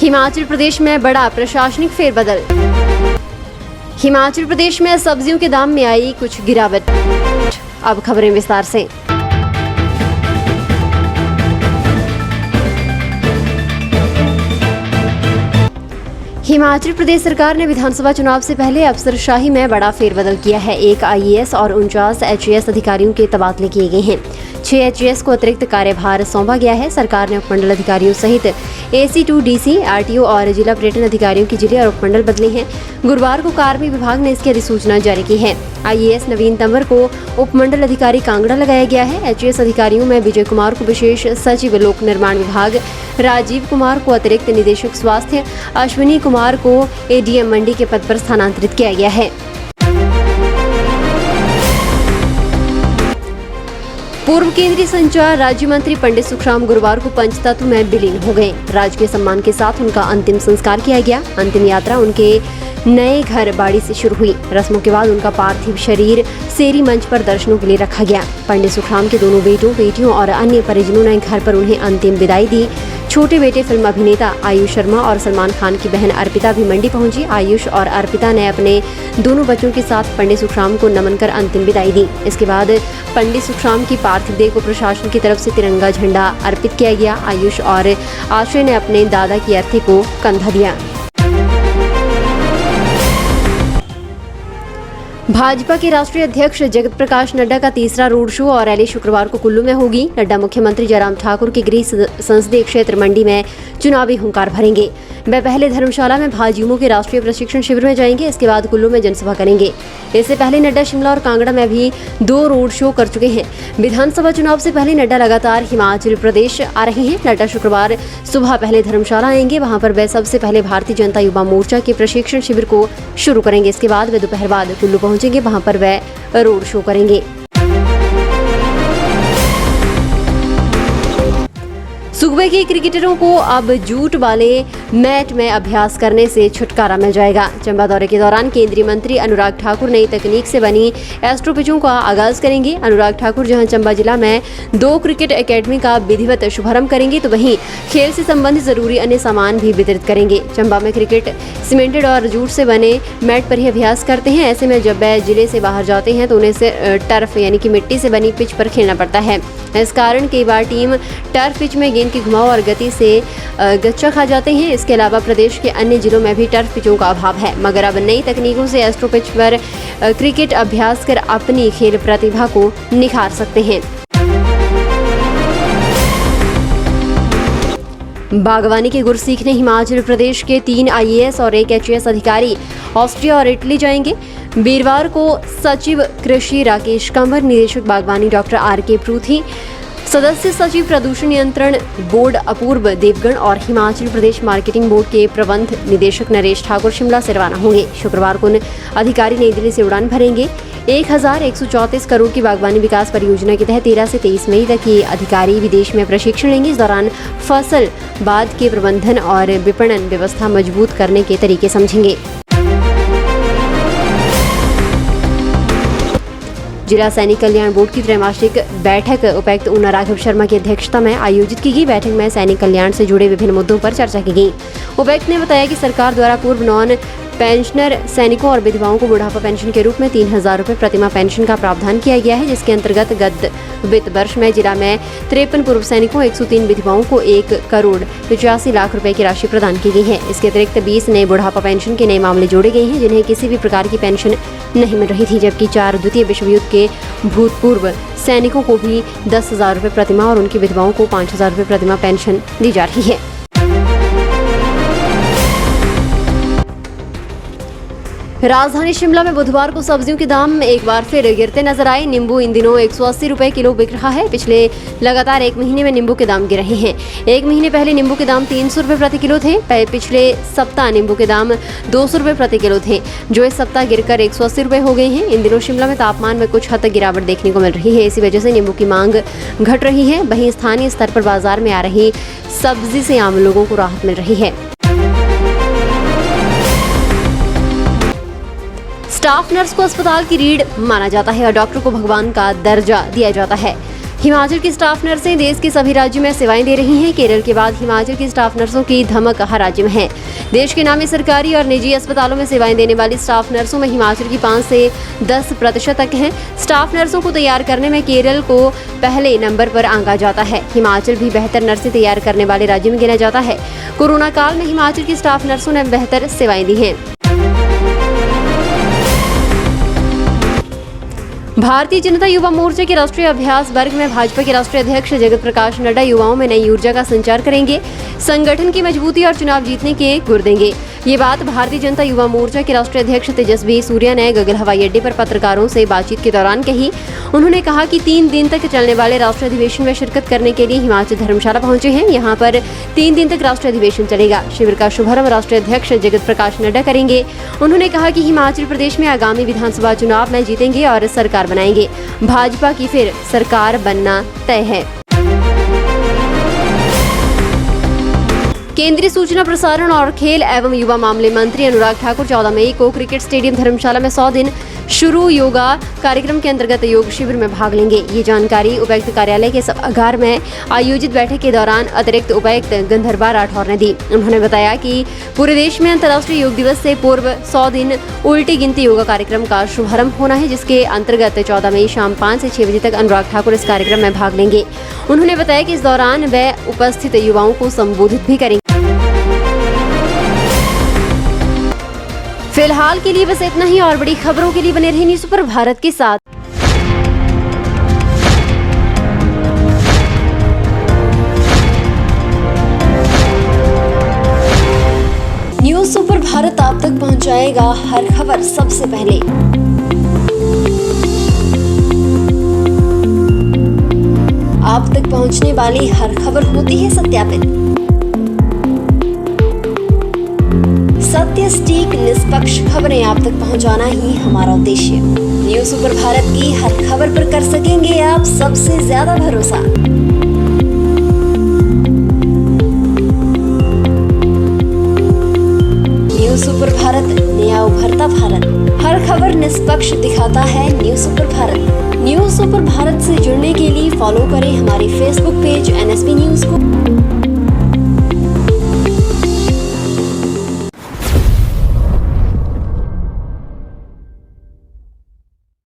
हिमाचल प्रदेश में बड़ा प्रशासनिक फेरबदल। हिमाचल प्रदेश में सब्जियों के दाम में आई कुछ गिरावट। अब खबरें विस्तार से। हिमाचल प्रदेश सरकार ने विधानसभा चुनाव से पहले अफसरशाही में बड़ा फेरबदल किया है। 1 IAS और 49 HAS अधिकारियों के तबादले किए गए हैं। 6 HAS को अतिरिक्त कार्यभार सौंपा गया है। सरकार ने उपमंडल अधिकारियों सहित AC2 DC RTO और जिला पर्यटन अधिकारियों की जिले और उपमंडल बदले हैं। गुरुवार को कार्मिक विभाग ने इसकी अधिसूचना जारी की है। IAS नवीन तंवर को उपमंडल अधिकारी कांगड़ा लगाया गया है। HAS अधिकारियों में विजय कुमार को विशेष सचिव लोक निर्माण विभाग, राजीव कुमार को अतिरिक्त निदेशक स्वास्थ्य, अश्विनी कुमार को ADM मंडी के पद पर स्थानांतरित किया गया है। पूर्व केंद्रीय संचार राज्य मंत्री पंडित सुखराम गुरुवार को पंचतत्व में विलीन हो गए। राजकीय सम्मान के साथ उनका अंतिम संस्कार किया गया। अंतिम यात्रा उनके नए घर बाड़ी से शुरू हुई। रस्मों के बाद उनका पार्थिव शरीर सेरी मंच पर दर्शनों के लिए रखा गया। पंडित सुखराम के दोनों बेटों, बेटियों और अन्य परिजनों ने घर पर उन्हें अंतिम विदाई दी। छोटे बेटे फिल्म अभिनेता आयुष शर्मा और सलमान खान की बहन अर्पिता भी मंडी पहुंची। आयुष और अर्पिता ने अपने दोनों बच्चों के साथ पंडित सुखराम को नमन कर अंतिम विदाई दी। इसके बाद पंडित सुखराम की पार्थिव देह को प्रशासन की तरफ से तिरंगा झंडा अर्पित किया गया। आयुष और आश्रय ने अपने दादा की अर्थी को कंधा दिया। भाजपा के राष्ट्रीय अध्यक्ष जगत प्रकाश नड्डा का तीसरा रोड शो और रैली शुक्रवार को कुल्लू में होगी। नड्डा मुख्यमंत्री जयराम ठाकुर के गृह संसदीय क्षेत्र मंडी में चुनावी हुंकार भरेंगे। वे पहले धर्मशाला में भाजयुमो के राष्ट्रीय प्रशिक्षण शिविर में जाएंगे। इसके बाद कुल्लू में जनसभा करेंगे। इससे पहले नड्डा शिमला और कांगड़ा में भी 2 रोड शो कर चुके हैं। विधानसभा चुनाव से पहले नड्डा लगातार हिमाचल प्रदेश आ रहे हैं। नड्डा शुक्रवार सुबह पहले धर्मशाला आएंगे। वहां पर वे सबसे पहले भारतीय जनता युवा मोर्चा के प्रशिक्षण शिविर को शुरू करेंगे। इसके बाद वे दोपहर बाद कुल्लू पहुंचेंगे। वहां पर वे रोड शो करेंगे। सूबे के क्रिकेटरों को अब जूट वाले मैट में अभ्यास करने से छुटकारा मिल जाएगा। चंबा दौरे के दौरान केंद्रीय मंत्री अनुराग ठाकुर नई तकनीक से बनी एस्ट्रो पिचों का आगाज करेंगे। अनुराग ठाकुर जहां चंबा जिला में 2 क्रिकेट एकेडमी का विधिवत शुभारंभ करेंगे, तो वहीं खेल से संबंधित जरूरी अन्य सामान भी वितरित करेंगे। चंबा में क्रिकेट सीमेंटेड और जूट से बने मैट पर ही अभ्यास करते हैं। ऐसे में जब वे जिले से बाहर जाते हैं तो उन्हें टर्फ यानी कि मिट्टी से बनी पिच पर खेलना पड़ता है। इस कारण कई बार टीम टर्फ पिच में गेंद की घुमाव और गति से गच्चा खा जाते हैं। इसके अलावा प्रदेश के अन्य जिलों में भी टर्फ पिचों का अभाव है, मगर अब नई तकनीकों से एस्ट्रो पिच पर क्रिकेट अभ्यास कर अपनी खेल प्रतिभा को निखार सकते हैं। बागवानी के गुर सीखने हिमाचल प्रदेश के 3 IAS और 1 HAS अधिकारी ऑस्ट्रिया और इटली जाएंगे। वीरवार को सचिव कृषि राकेश कंवर, निदेशक बागवानी डॉक्टर RK परूथी, सदस्य सचिव प्रदूषण नियंत्रण बोर्ड अपूर्व देवगन और हिमाचल प्रदेश मार्केटिंग बोर्ड के प्रबंध निदेशक नरेश ठाकुर शिमला से रवाना होंगे। शुक्रवार को अधिकारी नई दिल्ली से उड़ान भरेंगे। 1134 करोड़ की बागवानी विकास परियोजना के तहत 13 से 23 मई तक ये अधिकारी विदेश में प्रशिक्षण लेंगे। इस दौरान फसल बाद के प्रबंधन और विपणन व्यवस्था मजबूत करने के तरीके समझेंगे। जिला सैनिक कल्याण बोर्ड की त्रैमासिक बैठक उपायुक्त ऊना राघव शर्मा की अध्यक्षता में आयोजित की गई। बैठक में सैनिक कल्याण से जुड़े विभिन्न मुद्दों पर चर्चा की गई। उपायुक्त ने बताया कि सरकार द्वारा पूर्व नॉन पेंशनर सैनिकों और विधवाओं को बुढ़ापा पेंशन के रूप में 3000 रुपये प्रतिमाह पेंशन का प्रावधान किया गया है, जिसके अंतर्गत गत वित्त वर्ष में जिला में 53 पूर्व सैनिकों 103 विधवाओं को 1 करोड़ 85 लाख रुपए की राशि प्रदान की गई है। इसके अतिरिक्त 20 नए बुढ़ापा पेंशन के नए मामले जोड़े गए हैं, जिन्हें किसी भी प्रकार की पेंशन नहीं मिल रही थी, जबकि 4 द्वितीय विश्व युद्ध के भूतपूर्व सैनिकों को भी 10,000 रुपये प्रतिमाह और उनकी विधवाओं को 5,000 रुपये प्रतिमाह पेंशन दी जा रही है। राजधानी शिमला में बुधवार को सब्जियों के दाम एक बार फिर गिरते नजर आए। नींबू इन दिनों 180 रुपए किलो बिक रहा है। पिछले लगातार 1 महीने में नींबू के दाम गिर रहे हैं। 1 महीने पहले नींबू के दाम 300 रुपए प्रति किलो थे। पिछले सप्ताह नींबू के दाम 200 रुपए प्रति किलो थे, जो इस सप्ताह गिरकर 180 रुपए हो गए हैं। इन दिनों शिमला में तापमान में कुछ हद तक गिरावट देखने को मिल रही है। इसी वजह से नींबू की मांग घट रही है। वहीं स्थानीय स्तर पर बाजार में आ रही सब्जी से आम लोगों को राहत मिल रही है। स्टाफ नर्स को अस्पताल की रीढ़ माना जाता है और डॉक्टर को भगवान का दर्जा दिया जाता है। हिमाचल की स्टाफ नर्सें देश के सभी राज्यों में सेवाएं दे रही हैं। केरल के बाद हिमाचल की स्टाफ नर्सों की धमक हर राज्य में है। देश के नामी सरकारी और निजी अस्पतालों में सेवाएं देने वाली स्टाफ नर्सों में हिमाचल की 5 से 10% तक है। स्टाफ नर्सों को तैयार करने में केरल को पहले नंबर पर आंका जाता है। हिमाचल भी बेहतर नर्सें तैयार करने वाले राज्य में गिना जाता है। कोरोना काल में हिमाचल की स्टाफ नर्सों ने बेहतर सेवाएं दी हैं। भारतीय जनता युवा मोर्चा के राष्ट्रीय अभ्यास वर्ग में भाजपा के राष्ट्रीय अध्यक्ष जगत प्रकाश नड्डा युवाओं में नई ऊर्जा का संचार करेंगे, संगठन की मजबूती और चुनाव जीतने के गुर देंगे। ये बात भारतीय जनता युवा मोर्चा के राष्ट्रीय अध्यक्ष तेजस्वी सूर्या ने गगल हवाई अड्डे पर पत्रकारों से बातचीत के दौरान कही। उन्होंने कहा कि 3 दिन तक चलने वाले राष्ट्रीय अधिवेशन में शिरकत करने के लिए हिमाचल धर्मशाला पहुंचे हैं। यहाँ पर 3 दिन तक राष्ट्रीय अधिवेशन चलेगा। शिविर का शुभारंभ राष्ट्रीय अध्यक्ष जगत प्रकाश नड्डा करेंगे। उन्होंने कहा कि हिमाचल प्रदेश में आगामी विधानसभा चुनाव में जीतेंगे और सरकार बनाएंगे। भाजपा की फिर सरकार बनना तय है। केंद्रीय सूचना प्रसारण और खेल एवं युवा मामले मंत्री अनुराग ठाकुर 14 मई को क्रिकेट स्टेडियम धर्मशाला में 100 दिन शुरू योगा कार्यक्रम के अंतर्गत योग शिविर में भाग लेंगे। ये जानकारी उपायुक्त कार्यालय के सभागार में आयोजित बैठक के दौरान अतिरिक्त उपायुक्त गंधर्वा राठौर ने दी। उन्होंने बताया कि पूरे देश में अंतर्राष्ट्रीय योग दिवस से पूर्व 100 दिन उल्टी गिनती योगा कार्यक्रम का शुभारंभ होना है, जिसके अंतर्गत 14 मई शाम 5 से 6 बजे तक अनुराग ठाकुर इस कार्यक्रम में भाग लेंगे। उन्होंने बताया कि इस दौरान वे उपस्थित युवाओं को संबोधित भी करेंगे। फिलहाल के लिए बस इतना ही। और बड़ी खबरों के लिए बने रहिए न्यूज़ सुपर भारत के साथ। न्यूज़ सुपर भारत आप तक पहुंचाएगा हर खबर सबसे पहले। आप तक पहुंचने वाली हर खबर होती है सत्यापित, सत्य, सटीक, निष्पक्ष खबरें आप तक पहुंचाना ही हमारा उद्देश्य। न्यूज़ सुपर भारत की हर खबर पर कर सकेंगे आप सबसे ज्यादा भरोसा। न्यूज़ सुपर भारत, नया उभरता भारत। हर खबर निष्पक्ष दिखाता है news super Bharat. News super Bharat से जुड़ने के लिए फॉलो करें हमारे फेसबुक पेज NSP न्यूज़ को।